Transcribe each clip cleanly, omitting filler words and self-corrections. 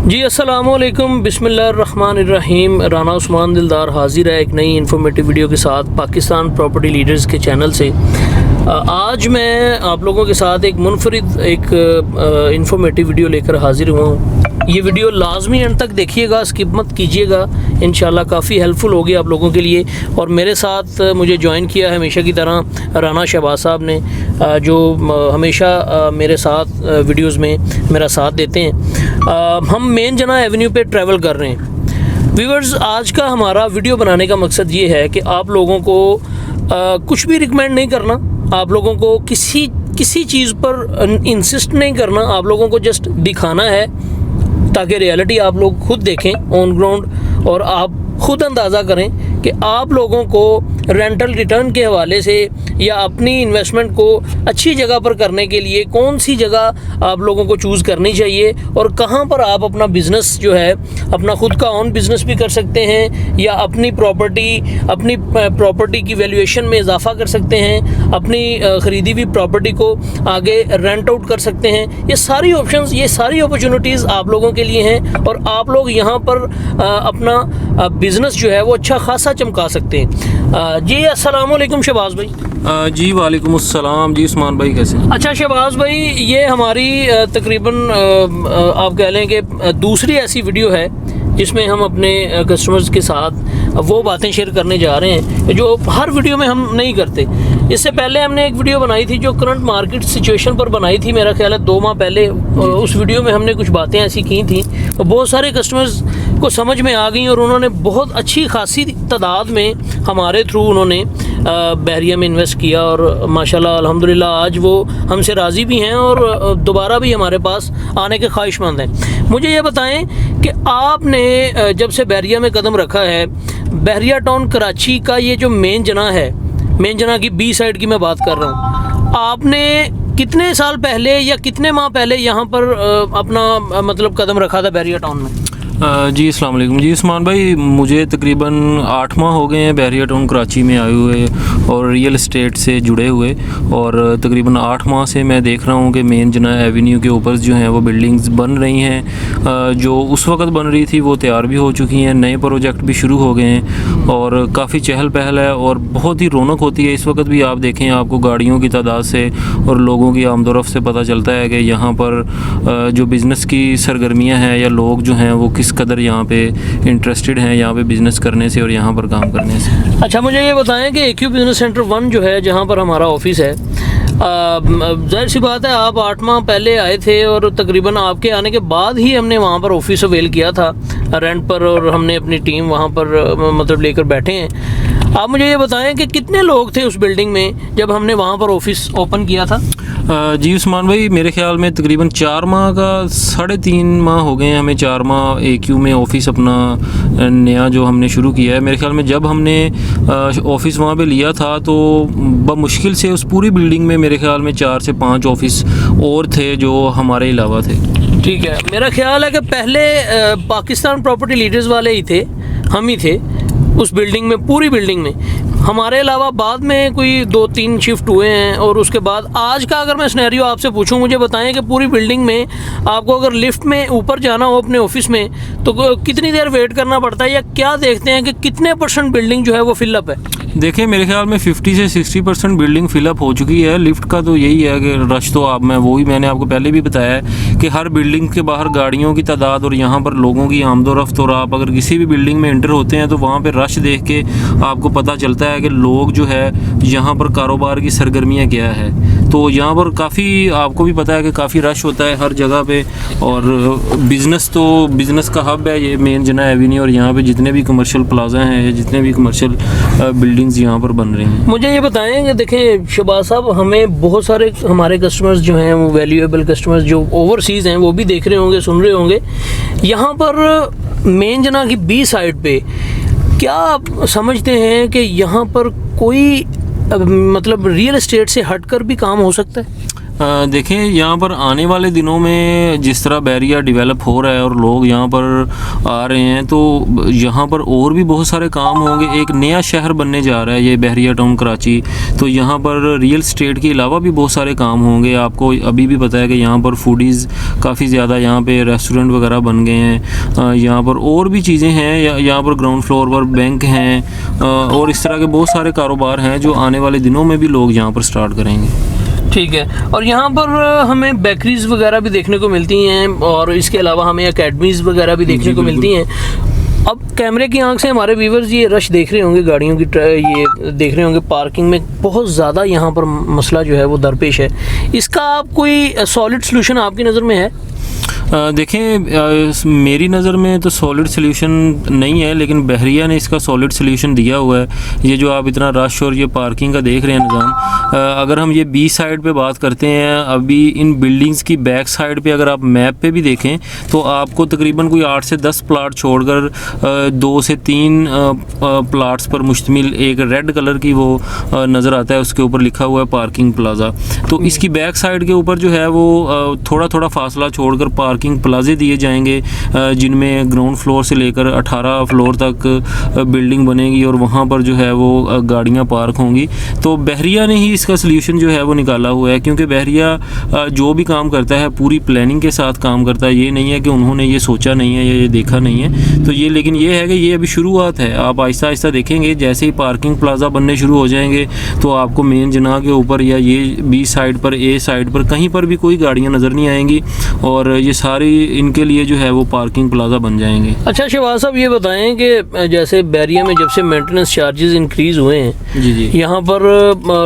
जी अस्सलामुअलैकुम बिस्मिल्लाहिर्रहमानिर्रहीम। राना उस्मान दिलदार हाजिर है एक नई इन्फॉर्मेटिव वीडियो के साथ पाकिस्तान प्रॉपर्टी लीडर्स के चैनल से। आज मैं आप लोगों के साथ एक मुनफरिद इन्फॉर्मेटिव वीडियो लेकर हाजिर हुआ हूँ। ये वीडियो लाजमी एंड तक देखिएगा, स्किप मत कीजिएगा, इंशाल्लाह काफ़ी हेल्पफुल होगी आप लोगों के लिए। और मेरे साथ मुझे ज्वाइन किया है हमेशा की तरह राना शहबाज साहब ने, जो हमेशा मेरे साथ वीडियोज़ में मेरा साथ देते हैं। हम मेन जना एवेन्यू पे ट्रैवल कर रहे हैं। व्यूअर्स, आज का हमारा वीडियो बनाने का मकसद ये है कि आप लोगों को कुछ भी रिकमेंड नहीं करना, आप लोगों को किसी चीज़ पर इंसिस्ट नहीं करना, आप लोगों को जस्ट दिखाना है ताकि रियलिटी आप लोग खुद देखें ऑन ग्राउंड और आप खुद अंदाज़ा करें कि आप लोगों को रेंटल रिटर्न के हवाले से या अपनी इन्वेस्टमेंट को अच्छी जगह पर करने के लिए कौन सी जगह आप लोगों को चूज़ करनी चाहिए और कहां पर आप अपना बिज़नेस जो है, अपना खुद का ओन बिज़नेस भी कर सकते हैं या अपनी प्रॉपर्टी की वैल्यूएशन में इजाफा कर सकते हैं, अपनी ख़रीदी हुई प्रॉपर्टी को आगे रेंट आउट कर सकते हैं। ये सारी ऑप्शंस, ये सारी अपॉर्चुनिटीज़ आप लोगों के लिए हैं और आप लोग यहाँ पर अपना बिज़नेस जो है वो अच्छा खासा चमका सकते हैं। जी अस्सलाम वालेकुम शहबाज भाई। जी वालेकुम अस्सलाम। जी उस्मान भाई कैसे? अच्छा शहबाज भाई, ये हमारी तकरीबन आप कह लें कि दूसरी ऐसी वीडियो है जिसमें हम अपने कस्टमर्स के साथ वो बातें शेयर करने जा रहे हैं जो हर वीडियो में हम नहीं करते। इससे पहले हमने एक वीडियो बनाई थी जो करंट मार्केट सिचुएशन पर बनाई थी, मेरा ख्याल है 2 माह पहले। उस वीडियो में हमने कुछ बातें ऐसी की थी तो बहुत सारे कस्टमर्स को समझ में आ गई और उन्होंने बहुत अच्छी खासी तादाद में हमारे थ्रू उन्होंने बहरिया में इन्वेस्ट किया और माशाल्लाह अल्हम्दुलिल्लाह आज वो हमसे राज़ी भी हैं और दोबारा भी हमारे पास आने के ख्वाहिशमंद हैं। मुझे ये बताएं कि आपने जब से बहरिया में कदम रखा है, बहरिया टाउन कराची का ये जो मेन जना है, मेन जना की बी साइड की मैं बात कर रहा हूँ, आपने कितने साल पहले या कितने माह पहले यहाँ पर अपना मतलब कदम रखा था बहरिया टाउन में? जी अस्सलाम वालेकुम। जी उस्मान भाई, मुझे तकरीबन 8 माह हो गए हैं बहरिया टाउन कराची में आए हुए और रियल एस्टेट से जुड़े हुए, और तकरीबन 8 माह से मैं देख रहा हूँ कि मेन जना एवेन्यू के ऊपर जो हैं वो बिल्डिंग्स बन रही हैं। जो उस वक्त बन रही थी वो तैयार भी हो चुकी हैं, नए प्रोजेक्ट भी शुरू हो गए हैं और काफ़ी चहल पहल है और बहुत ही रौनक होती है। इस वक्त भी आप देखें, आपको गाड़ियों की तादाद से और लोगों की आमदोरफ्त से पता चलता है कि यहाँ पर जो बिज़नेस की सरगर्मियाँ हैं या लोग जो हैं वो किस कदर यहाँ पे इंटरेस्टेड हैं यहाँ पे बिज़नेस करने से और यहाँ पर काम करने से। अच्छा, मुझे ये बताएं कि AQ बिज़नेस सेंटर 1 जो है, जहाँ पर हमारा ऑफिस है, जाहिर सी बात है आप 8 माह पहले आए थे और तकरीबन आपके आने के बाद ही हमने वहाँ पर ऑफिस अवेल किया था रेंट पर और हमने अपनी टीम वहाँ पर मतलब लेकर बैठे हैं। आप मुझे ये बताएं कि कितने लोग थे उस बिल्डिंग में जब हमने वहाँ पर ऑफिस ओपन किया था? जी उस्मान भाई, मेरे ख्याल में तकरीबन 4 माह का 3.5 माह हो गए हैं हमें 4 माह AQ में ऑफ़िस अपना नया जो हमने शुरू किया है। मेरे ख्याल में जब हमने ऑफ़िस वहाँ पे लिया था तो बमुश्किल से उस पूरी बिल्डिंग में मेरे ख्याल में 4 से 5 ऑफ़िस और थे जो हमारे अलावा थे। ठीक है, मेरा ख्याल है कि पहले पाकिस्तान प्रॉपर्टी लीडर्स वाले ही थे, हम ही थे उस बिल्डिंग में, पूरी बिल्डिंग में। हमारे अलावा बाद में कोई 2-3 शिफ्ट हुए हैं और उसके बाद आज का अगर मैं सिनेरियो आपसे पूछूं, मुझे बताएं कि पूरी बिल्डिंग में आपको अगर लिफ्ट में ऊपर जाना हो अपने ऑफिस में तो कितनी देर वेट करना पड़ता है या क्या देखते हैं कि कितने % बिल्डिंग जो है वो फिलअप है? देखिए, मेरे ख्याल में 50 से 60% बिल्डिंग फिलअप हो चुकी है। लिफ्ट का तो यही है कि रश तो मैंने आपको पहले भी बताया है कि हर बिल्डिंग के बाहर गाड़ियों की तादाद और यहाँ पर लोगों की आमदोरफ्त, और आप अगर किसी भी बिल्डिंग में एंटर होते हैं तो वहाँ पर रश देख के आपको पता चलता है कि लोग जो है यहाँ पर कारोबार की सरगर्मियाँ क्या है। तो यहाँ पर काफ़ी, आपको भी पता है कि काफ़ी रश होता है हर जगह पे, और बिज़नेस का हब है ये मेन जना एवेन्यू, और यहाँ पे जितने भी कमर्शियल प्लाजा हैं या जितने भी कमर्शियल बिल्डिंग्स यहाँ पर बन रही हैं। मुझे ये बताएं कि देखें शहबाज साहब, हमें बहुत सारे हमारे कस्टमर्स जो हैं वो वैल्यूएबल कस्टमर्स जो ओवरसीज़ हैं वो भी देख रहे होंगे, सुन रहे होंगे। यहाँ पर मेन जना की बी साइड पे क्या आप समझते हैं कि यहाँ पर कोई मतलब रियल एस्टेट से हटकर भी काम हो सकता है? देखें, यहाँ पर आने वाले दिनों में जिस तरह बैरिया डेवलप हो रहा है और लोग यहाँ पर आ रहे हैं, तो यहाँ पर और भी बहुत सारे काम होंगे। एक नया शहर बनने जा रहा है ये बहरिया टाउन कराची, तो यहाँ पर रियल स्टेट के अलावा भी बहुत सारे काम होंगे। आपको अभी भी पता है कि यहाँ पर फूडीज़ काफ़ी ज़्यादा, यहाँ पे रेस्टोरेंट वगैरह बन गए हैं, यहाँ पर और भी चीज़ें हैं, यहाँ पर ग्राउंड फ्लोर पर बैंक हैं और इस तरह के बहुत सारे कारोबार हैं जो आने वाले दिनों में भी लोग यहाँ पर स्टार्ट करेंगे। ठीक है। और यहाँ पर हमें बेकरीज़ वगैरह भी देखने को मिलती हैं और इसके अलावा हमें एकेडमीज़ वगैरह भी देखने को मिलती हैं। अब कैमरे की आंख से हमारे व्यूवर्स ये रश देख रहे होंगे, गाड़ियों की ये देख रहे होंगे, पार्किंग में बहुत ज़्यादा यहाँ पर मसला जो है वो दरपेश है। इसका आप कोई सॉलिड सॉल्यूशन आपकी नज़र में है? देखें, मेरी नज़र में तो सॉलिड सॉल्यूशन नहीं है, लेकिन बहरिया ने इसका सॉलिड सॉल्यूशन दिया हुआ है। ये जो आप इतना रश और ये पार्किंग का देख रहे हैं निज़ाम, अगर हम ये बी साइड पे बात करते हैं, अभी इन बिल्डिंग्स की बैक साइड पे अगर आप मैप पे भी देखें तो आपको तकरीबन कोई 8 से 10 प्लाट छोड़कर 2 से 3 प्लाट्स पर मुश्तमिल एक रेड कलर की वो नज़र आता है, उसके ऊपर लिखा हुआ है पार्किंग प्लाजा। तो इसकी बैक साइड के ऊपर जो है वो थोड़ा थोड़ा फासला छोड़कर पार्किंग प्लाजे दिए जाएंगे, जिनमें ग्राउंड फ्लोर से लेकर 18 फ्लोर तक बिल्डिंग बनेगी और वहाँ पर जो है वो गाड़ियाँ पार्क होंगी। तो बहरिया ने ही इसका सलूशन जो है वो निकाला हुआ है, क्योंकि बहरिया जो भी काम करता है पूरी प्लानिंग के साथ काम करता है। ये नहीं है कि उन्होंने ये सोचा नहीं है या ये देखा नहीं है, तो ये, लेकिन ये है कि ये अभी शुरुआत है। आप आहिस्ता आहिस्ता देखेंगे, जैसे ही पार्किंग प्लाजा बनने शुरू हो जाएंगे तो आपको मेन जना के ऊपर या ये बी साइड पर, ए साइड पर, कहीं पर भी कोई गाड़ियाँ नज़र नहीं आएंगी और ये सारी इनके लिए जो है वो पार्किंग प्लाजा बन जाएंगे। अच्छा शहबाज साहब, ये बताएं कि जैसे बहरिया में जब से मेंटेनेंस चार्जेस इंक्रीज़ हुए हैं, जी, यहाँ पर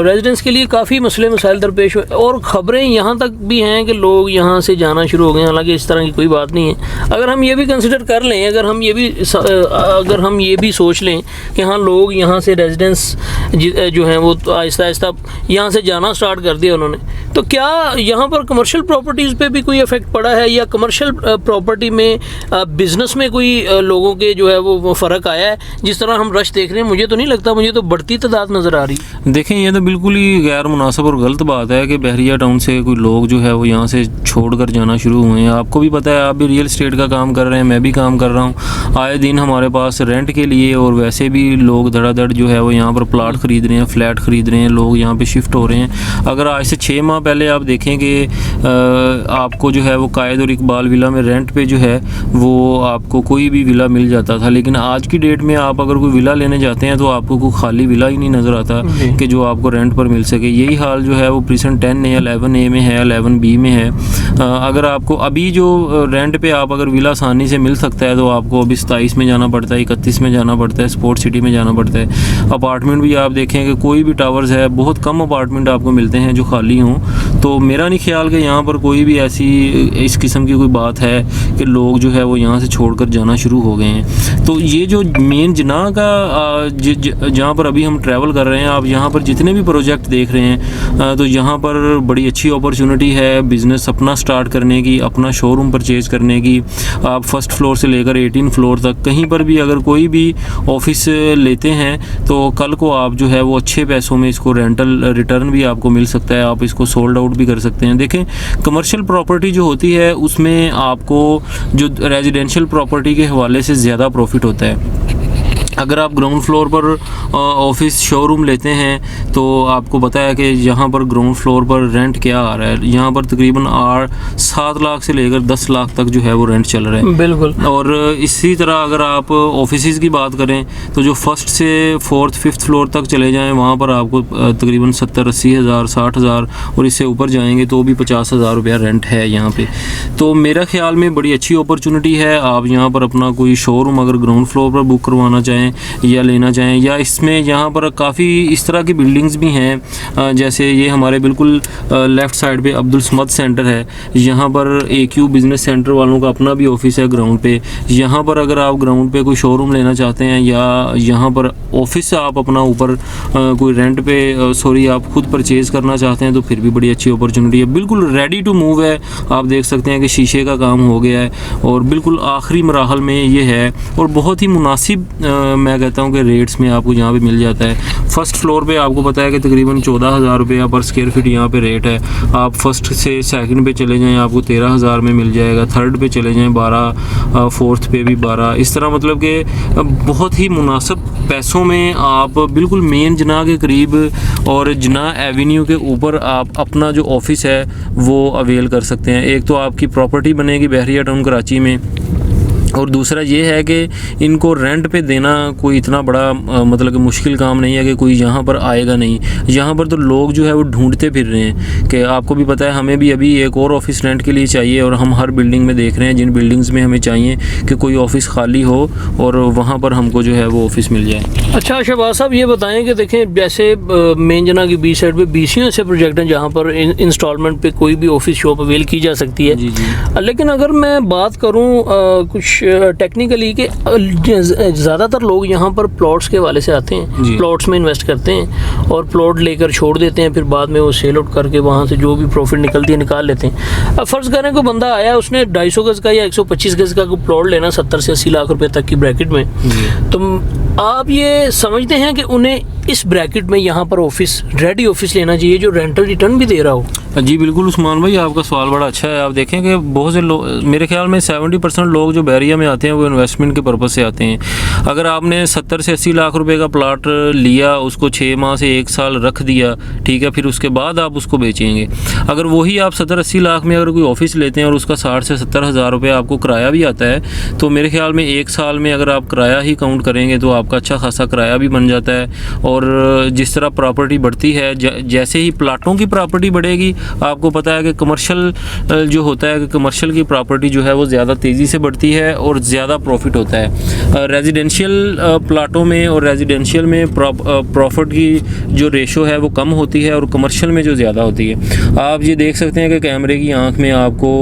रेजिडेंट्स के लिए काफ़ी मसले मसाइल दरपेश हुए और ख़बरें यहाँ तक भी हैं कि लोग यहाँ से जाना शुरू हो गए। हालांकि इस तरह की कोई बात नहीं है। अगर हम ये भी कंसिडर कर लें, अगर हम ये भी सोच लें कि हाँ, लोग यहाँ से रेजिडेंट्स जो हैं वो तो आहिस्ता आहिस्ता यहाँ से जाना स्टार्ट कर दिया उन्होंने, तो क्या यहाँ पर कमर्शियल प्रॉपर्टीज़ पे भी कोई इफेक्ट पड़ा है या कमर्शियल प्रॉपर्टी में बिज़नेस में कोई लोगों के जो है वो फ़र्क आया है? जिस तरह हम रश देख रहे हैं, मुझे तो नहीं लगता, मुझे तो बढ़ती तादाद नज़र आ रही है। देखें, ये तो बिल्कुल ही गैर मुनासिब और गलत बात है कि बहरिया टाउन से कोई लोग जो है वो यहाँ से छोड़कर जाना शुरू हुए हैं। आपको भी पता है, आप भी रियल एस्टेट का काम कर रहे हैं, मैं भी काम कर रहा हूँ। आए दिन हमारे पास रेंट के लिए और वैसे भी लोग धड़ाधड़ जो है वो यहाँ पर प्लाट ख़रीद रहे हैं, फ्लैट ख़रीद रहे हैं, लोग यहाँ पर शिफ्ट हो रहे हैं। अगर आज से 6 माह पहले आप देखें कि आपको जो है वो कायद और इकबाल विला में रेंट पे जो है वो आपको कोई भी विला मिल जाता था, लेकिन आज की डेट में आप अगर कोई विला लेने जाते हैं तो आपको कोई खाली विला ही नहीं नज़र आता कि जो आपको रेंट पर मिल सके। यही हाल जो है वो प्रीसेंट 10 या 11A में है, 11B में है। अगर आपको अभी जो रेंट पे आप अगर विला आसानी से मिल सकता है तो आपको अभी 27 में जाना पड़ता है, 31 में जाना पड़ता है, स्पोर्ट सिटी में जाना पड़ता है। अपार्टमेंट भी आप देखें कि कोई भी टावर्स है, बहुत कम अपार्टमेंट आपको मिलते हैं जो खाली हों। तो मेरा नहीं ख्याल कि यहाँ पर कोई भी ऐसी इस किस्म की कोई बात है कि लोग जो है वो यहाँ से छोड़कर जाना शुरू हो गए हैं। तो ये जो मेन जना का जहाँ पर अभी हम ट्रैवल कर रहे हैं, आप यहाँ पर जितने भी प्रोजेक्ट देख रहे हैं, तो यहाँ पर बड़ी अच्छी अपॉर्चुनिटी है बिज़नेस अपना स्टार्ट करने की, अपना शोरूम परचेज़ करने की। आप फर्स्ट फ्लोर से लेकर 18 फ्लोर तक कहीं पर भी अगर कोई भी ऑफिस लेते हैं तो कल को आप जो है वो अच्छे पैसों में इसको रेंटल रिटर्न भी आपको मिल सकता है, आप इसको सोल्ड आउट भी कर सकते हैं। देखें, कमर्शियल प्रॉपर्टी जो होती है उसमें आपको जो रेजिडेंशियल प्रॉपर्टी के हवाले से ज़्यादा प्रॉफिट होता है। अगर आप ग्राउंड फ्लोर पर ऑफिस शोरूम लेते हैं तो आपको पता है कि यहाँ पर ग्राउंड फ्लोर पर रेंट क्या आ रहा है। यहाँ पर तकरीबन 7 लाख से लेकर 10 लाख तक जो है वो रेंट चल रहा है। बिल्कुल। और इसी तरह अगर आप ऑफिस की बात करें तो जो फर्स्ट से 4th 5th फ्लोर तक चले जाएँ वहाँ पर आपको तकरीबन 70-80 हज़ार 60 हज़ार और इससे ऊपर जाएंगे तो भी 50 हज़ार रुपया रेंट है यहाँ पे। तो मेरा ख्याल में बड़ी अच्छी अपॉर्चुनिटी है। आप यहाँ पर अपना कोई शोरूम अगर ग्राउंड फ्लोर पर बुक करवाना चाहें या लेना चाहें, या इसमें यहाँ पर काफ़ी इस तरह की बिल्डिंग्स भी हैं, जैसे ये हमारे बिल्कुल लेफ़्ट साइड पे अब्दुल समद सेंटर है। यहाँ पर AQ बिज़नेस सेंटर वालों का अपना भी ऑफिस है ग्राउंड पे। यहाँ पर अगर आप ग्राउंड पे कोई शोरूम लेना चाहते हैं या यहाँ पर ऑफिस आप अपना ऊपर कोई रेंट पे आप खुद परचेज़ करना चाहते हैं तो फिर भी बड़ी अच्छी अपॉर्चुनिटी है। बिल्कुल रेडी टू मूव है। आप देख सकते हैं कि शीशे का काम हो गया है और बिल्कुल आखिरी मराहल में ये है और बहुत ही मुनासिब मैं कहता हूँ कि रेट्स में आपको यहाँ पे मिल जाता है। फर्स्ट फ्लोर पे आपको पता है कि तकरीबन 14,000 रुपया पर स्क्वायर फीट यहाँ पे रेट है। आप फर्स्ट से सेकंड पे चले जाएं आपको 13,000 में मिल जाएगा, थर्ड पे चले जाएं 12, फोर्थ पे भी 12। इस तरह मतलब कि बहुत ही मुनासिब पैसों में आप बिल्कुल मेन जना के करीब और जना एवेन्यू के ऊपर आप अपना जो ऑफिस है वो अवेल कर सकते हैं। एक तो आपकी प्रॉपर्टी बनेगी बहरिया टाउन कराची में, और दूसरा ये है कि इनको रेंट पे देना कोई इतना बड़ा मतलब कि मुश्किल काम नहीं है कि कोई यहाँ पर आएगा नहीं। यहाँ पर तो लोग जो है वो ढूंढते फिर रहे हैं कि आपको भी पता है, हमें भी अभी एक और ऑफ़िस रेंट के लिए चाहिए और हम हर बिल्डिंग में देख रहे हैं जिन बिल्डिंग्स में हमें चाहिए कि कोई ऑफ़िस खाली हो और वहाँ पर हमको जो है वो ऑफ़िस मिल जाए। अच्छा शहबाज साहब, ये बताएं कि देखें जैसे मेन जना की बी साइड पे BCO ऐसे प्रोजेक्ट हैं जहाँ पर इंस्टॉलमेंट पे कोई भी ऑफिस शॉप अवेल की जा सकती है। जी जी। लेकिन अगर मैं बात करूँ कुछ टेक्निकली कि ज़्यादातर लोग यहाँ पर प्लॉट्स के वाले से आते हैं, प्लॉट्स में इन्वेस्ट करते हैं और प्लॉट लेकर छोड़ देते हैं, फिर बाद में वो सेल आउट करके वहाँ से जो भी प्रॉफिट निकलती है निकाल लेते हैं। अब फ़र्ज़ करें कोई बंदा आया, उसने 250 गज़ का या 125 गज़ का कोई प्लॉट लेना 70 से 80 लाख रुपए तक की ब्रैकेट में, तो आप ये समझते हैं कि उन्हें इस ब्रैकेट में यहाँ पर ऑफिस रेडी ऑफिस लेना चाहिए जो रेंटल रिटर्न भी दे रहा हो? जी बिल्कुल उस्मान भाई, आपका सवाल बड़ा अच्छा है। आप देखें कि बहुत से लोग, मेरे ख्याल में 70% लोग जो बहरिया में आते हैं वो इन्वेस्टमेंट के पर्पज़ से आते हैं। अगर आपने 70 से 80 लाख रुपए का प्लाट लिया, उसको 6 माह से 1 साल रख दिया, ठीक है, फिर उसके बाद आप उसको बेचेंगे। अगर वही आप 70-80 लाख में अगर कोई ऑफिस लेते हैं और उसका 60 से 70 हज़ार रुपये आपको किराया भी आता है, तो मेरे ख्याल में 1 साल में अगर आप किराया ही काउंट करेंगे तो आपका अच्छा खासा किराया भी बन जाता है। और जिस तरह प्रॉपर्टी बढ़ती है, जैसे ही प्लाटों की प्रॉपर्टी बढ़ेगी, आपको पता है कि कमर्शियल जो होता है कि कमर्शियल की प्रॉपर्टी जो है वो ज़्यादा तेज़ी से बढ़ती है और ज़्यादा प्रॉफिट होता है। रेजिडेंशियल प्लाटों में और रेजिडेंशियल में प्रॉफिट की जो रेशो है वो कम होती है और कमर्शियल में जो ज़्यादा होती है। आप ये देख सकते हैं कि कैमरे की आंख में आपको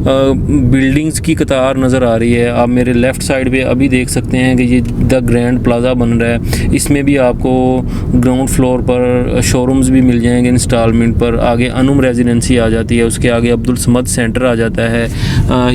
बिल्डिंग्स की कतार नज़र आ रही है। आप मेरे लेफ़्ट साइड पे अभी देख सकते हैं कि ये द ग्रैंड प्लाजा बन रहा है। इसमें भी आपको ग्राउंड फ्लोर पर शोरूम्स भी मिल जाएंगे इंस्टॉलमेंट पर। आगे अनुम रेजिडेंसी आ जाती है, उसके आगे अब्दुल समद सेंटर आ जाता है,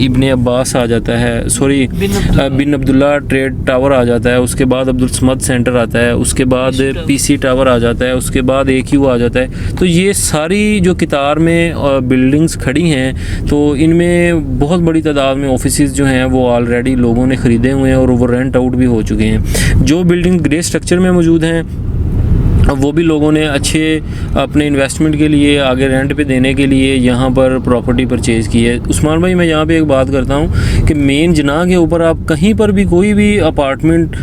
इब्ने अब्बास आ जाता है, सॉरी बिन अब्दुल्ला ट्रेड टावर आ जाता है, उसके बाद अब्दुल समद सेंटर आता है, उसके बाद PC टावर आ जाता है, उसके बाद AQ आ जाता है। तो ये सारी जो कतार में बिल्डिंग्स खड़ी हैं, तो इनमें बहुत बड़ी तादाद में ऑफिसेज जो हैं वो ऑलरेडी लोगों ने ख़रीदे हुए हैं और वो रेंट आउट भी हो चुके हैं। जो बिल्डिंग ग्रे स्ट्रक्चर में मौजूद हैं वो भी लोगों ने अच्छे अपने इन्वेस्टमेंट के लिए आगे रेंट पे देने के लिए यहाँ पर प्रॉपर्टी परचेज़ की है। उस्मान भाई, मैं यहाँ पे एक बात करता हूँ कि मेन जना के ऊपर आप कहीं पर भी कोई भी अपार्टमेंट,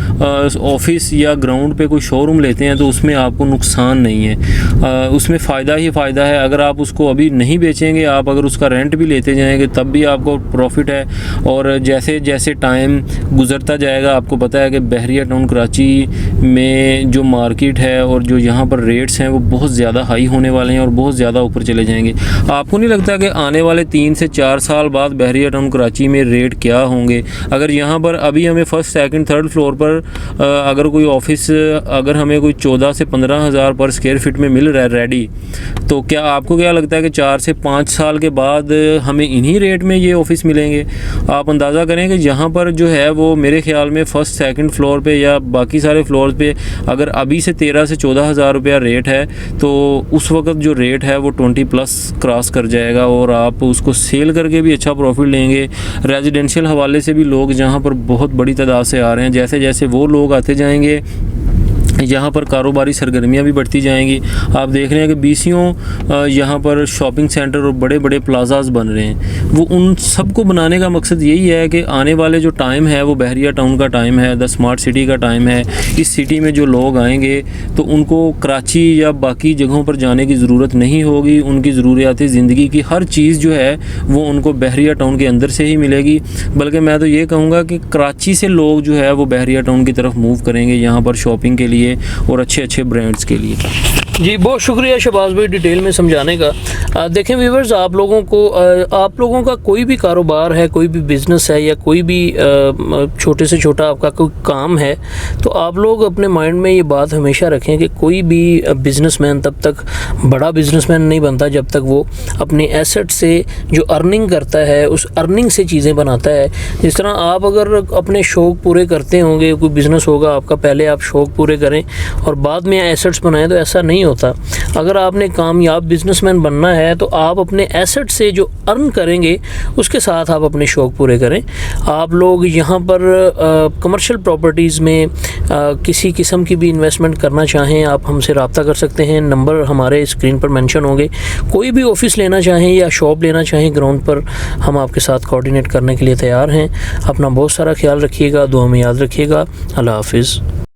ऑफिस या ग्राउंड पे कोई शोरूम लेते हैं तो उसमें आपको नुकसान नहीं है, उसमें फ़ायदा ही फ़ायदा है। अगर आप उसको अभी नहीं बेचेंगे, आप अगर उसका रेंट भी लेते जाएंगे तब भी आपको प्रॉफिट है। और जैसे जैसे टाइम गुज़रता जाएगा, आपको पता है कि बहरिया टाउन कराची में जो मार्केट है और जो यहाँ पर रेट्स हैं वो बहुत ज़्यादा हाई होने वाले हैं और बहुत ज़्यादा ऊपर चले जाएंगे। आपको नहीं लगता कि आने वाले 3 से 4 साल बाद बहरिया टाउन कराची में रेट क्या होंगे? अगर यहाँ पर अभी हमें फर्स्ट, सेकंड, थर्ड फ्लोर पर अगर कोई ऑफिस, अगर हमें कोई 14 से 15 हज़ार पर स्क्वायर फीट में मिल रहा है रेडी, तो क्या आपको क्या लगता है कि 4 से 5 साल के बाद हमें इन्हीं रेट में ये ऑफिस मिलेंगे? आप अंदाज़ा करें कि यहाँ पर जो है वो मेरे ख्याल में फर्स्ट, सेकंड फ्लोर पे या बाकी सारे फ्लोर पे अगर अभी से 13 से 14 हज़ार रुपया रेट है, तो उस वक्त जो रेट है वो 20+ क्रॉस कर जाएगा और आप उसको सेल करके भी अच्छा प्रॉफिट लेंगे। रेजिडेंशियल हवाले से भी लोग यहाँ पर बहुत बड़ी तादाद से आ रहे हैं। जैसे जैसे वो लोग आते जाएंगे, यहाँ पर कारोबारी सरगर्मियाँ भी बढ़ती जाएंगी। आप देख रहे हैं कि BCO यहाँ पर शॉपिंग सेंटर और बड़े बड़े प्लाजाज बन रहे हैं। वो उन सब को बनाने का मकसद यही है कि आने वाले जो टाइम है वो बहरिया टाउन का टाइम है, द स्मार्ट सिटी का टाइम है। इस सिटी में जो लोग आएंगे तो उनको कराची या बाकी जगहों पर जाने की ज़रूरत नहीं होगी। उनकी ज़रूरियात ज़िंदगी की हर चीज़ जो है वो उनको बहरिया टाउन के अंदर से ही मिलेगी। बल्कि मैं तो ये कहूँगा कि कराची से लोग जो है वो बहरिया टाउन की तरफ मूव करेंगे यहाँ पर शॉपिंग के लिए लिए और अच्छे अच्छे ब्रांड्स के लिए। जी बहुत शुक्रिया शहबाज भाई डिटेल में समझाने का। देखें व्यूवर्स, आप लोगों का कोई भी कारोबार है, कोई भी बिज़नेस है या कोई भी छोटे से छोटा आपका कोई काम है, तो आप लोग अपने माइंड में ये बात हमेशा रखें कि कोई भी बिज़नेसमैन तब तक बड़ा बिज़नेसमैन नहीं बनता जब तक वो अपने एसेट से जो अर्निंग करता है उस अर्निंग से चीज़ें बनाता है। जिस तरह आप अगर अपने शौक़ पूरे करते होंगे, कोई बिज़नेस होगा आपका, पहले आप शौक़ पूरे करें और बाद में एसेट्स बनाएं, तो ऐसा नहीं होता। अगर आपने कामयाब बिजनेसमैन बनना है तो आप अपने एसेट से जो अर्न करेंगे उसके साथ आप अपने शौक़ पूरे करें। आप लोग यहाँ पर कमर्शियल प्रॉपर्टीज़ में किसी किस्म की भी इन्वेस्टमेंट करना चाहें, आप हमसे रब्ता कर सकते हैं। नंबर हमारे स्क्रीन पर मेंशन होंगे। कोई भी ऑफिस लेना चाहें या शॉप लेना चाहें ग्राउंड पर, हम आपके साथ कोऑर्डिनेट करने के लिए तैयार हैं। अपना बहुत सारा ख्याल रखिएगा, दुआ में याद रखिएगा। अल्लाह हाफिज़।